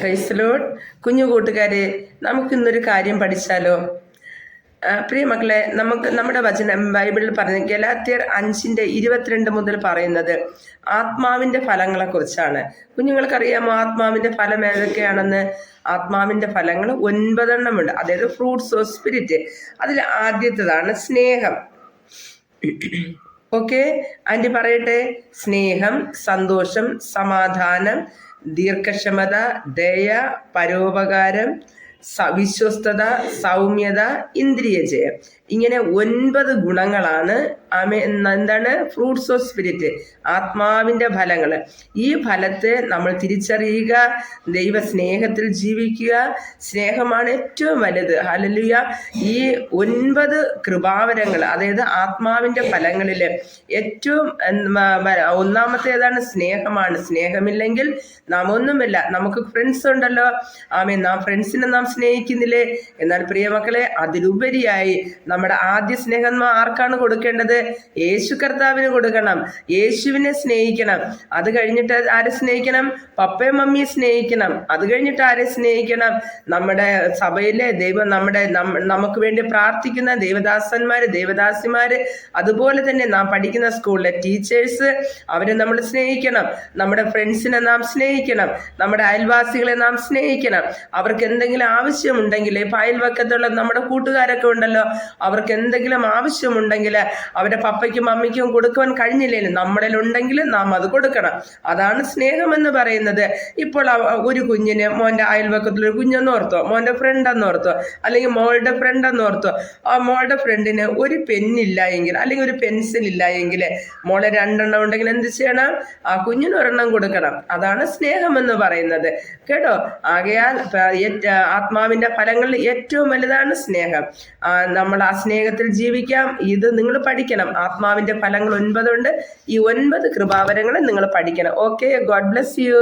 Praise Lord. കുഞ്ഞു കൂട്ടുകാരെ, നമുക്കിന്നൊരു കാര്യം പഠിച്ചാലോ? പ്രിയ മക്കളെ, നമ്മുടെ വചനം ബൈബിളിൽ പറഞ്ഞ ഗലാത്യർ 5:22 മുതൽ പറയുന്നത് ആത്മാവിന്റെ ഫലങ്ങളെ കുറിച്ചാണ്. കുഞ്ഞുങ്ങൾക്കറിയാമോ ആത്മാവിന്റെ ഫലം ഏതൊക്കെയാണെന്ന്? ആത്മാവിന്റെ ഫലങ്ങൾ 9 ഉണ്ട്, അതായത് ഫ്രൂട്ട്സ് ഓഫ് സ്പിരിറ്റ്. അതിൽ ആദ്യത്തേതാണ് സ്നേഹം. ഓക്കെ, ആൻറ്റി പറയട്ടെ. സ്നേഹം, സന്തോഷം, സമാധാനം, ദീർഘക്ഷമത, ദയ, പരോപകാരം, വിശ്വസ്തത, സൗമ്യത, ഇന്ദ്രിയജയം. ഇങ്ങനെ 9 ഗുണങ്ങളാണ് എന്താണ് ഫ്രൂട്ട്സ് ഓഫ് സ്പിരിറ്റ്, ആത്മാവിന്റെ ഫലങ്ങൾ. ഈ ഫലത്തെ നമ്മൾ തിരിച്ചറിയുക, ദൈവ സ്നേഹത്തിൽ ജീവിക്കുക. സ്നേഹമാണ് ഏറ്റവും വലുത്. ഹല്ലേലൂയ. ഈ 9 കൃപാവരങ്ങൾ, അതായത് ആത്മാവിന്റെ ഫലങ്ങളിൽ ഏറ്റവും ഒന്നാമത്തേതാണ് സ്നേഹമാണ്. സ്നേഹമില്ലെങ്കിൽ നാം ഒന്നുമില്ല. നമുക്ക് ഫ്രണ്ട്സ് ഉണ്ടല്ലോ, നാം ഫ്രണ്ട്സിനെ നാം സ്നേഹിക്കുന്നില്ലേ? എന്നാൽ പ്രിയമക്കളെ, അതിലുപരിയായി നമ്മുടെ ആദ്യ സ്നേഹം ആർക്കാണ് കൊടുക്കേണ്ടത്? യേശു കർത്താവിന് കൊടുക്കണം. യേശുവിനെ സ്നേഹിക്കണം. അത് കഴിഞ്ഞിട്ട് ആരെ സ്നേഹിക്കണം? പപ്പയും മമ്മിയെ സ്നേഹിക്കണം. അത് കഴിഞ്ഞിട്ട് ആരെ സ്നേഹിക്കണം? നമ്മുടെ സഭയിലെ നമുക്ക് വേണ്ടി പ്രാർത്ഥിക്കുന്ന ദേവദാസന്മാര്, ദേവദാസിമാര്, അതുപോലെ തന്നെ നാം പഠിക്കുന്ന സ്കൂളിലെ ടീച്ചേഴ്സ്, അവരെ നമ്മൾ സ്നേഹിക്കണം. നമ്മുടെ ഫ്രണ്ട്സിനെ നാം സ്നേഹിക്കണം. നമ്മുടെ അയൽവാസികളെ നാം സ്നേഹിക്കണം. അവർക്ക് എന്തെങ്കിലും ആവശ്യമുണ്ടെങ്കിൽ, ഇപ്പം അയൽവക്കത്തുള്ള നമ്മുടെ കൂട്ടുകാരൊക്കെ ഉണ്ടല്ലോ, അവർക്ക് എന്തെങ്കിലും ആവശ്യമുണ്ടെങ്കിൽ അവരുടെ പപ്പയ്ക്കും മമ്മിക്കും കൊടുക്കുവാൻ കഴിഞ്ഞില്ലേ, നമ്മളിലുണ്ടെങ്കിൽ നാം അത് കൊടുക്കണം. അതാണ് സ്നേഹമെന്ന് പറയുന്നത്. ഇപ്പോൾ ഒരു കുഞ്ഞിന്, മോൻ്റെ അയൽവക്കത്തിലൊരു കുഞ്ഞെന്നോർത്തോ, മോൻ്റെ ഫ്രണ്ടെന്നോർത്തോ, അല്ലെങ്കിൽ മോളുടെ ഫ്രണ്ടെന്നോർത്തോ, ആ മോളുടെ ഫ്രണ്ടിന് ഒരു പെന്നില്ല എങ്കിൽ, അല്ലെങ്കിൽ ഒരു പെൻസിൽ ഇല്ല എങ്കിൽ, മോളെ 2 ഉണ്ടെങ്കിൽ എന്ത് ചെയ്യണം? ആ കുഞ്ഞിന് 1 കൊടുക്കണം. അതാണ് സ്നേഹമെന്ന് പറയുന്നത്, കേട്ടോ. ആകയാൽ ആത്മാവിന്റെ ഫലങ്ങളിൽ ഏറ്റവും വലുതാണ് സ്നേഹം. നമ്മൾ ആ സ്നേഹത്തിൽ ജീവിക്കാം. ഇത് നിങ്ങൾ പഠിക്കണം. ആത്മാവിന്റെ ഫലങ്ങൾ 9 ഉണ്ട്. ഈ 9 കൃപാവരങ്ങൾ നിങ്ങൾ പഠിക്കണം. Okay, God bless you.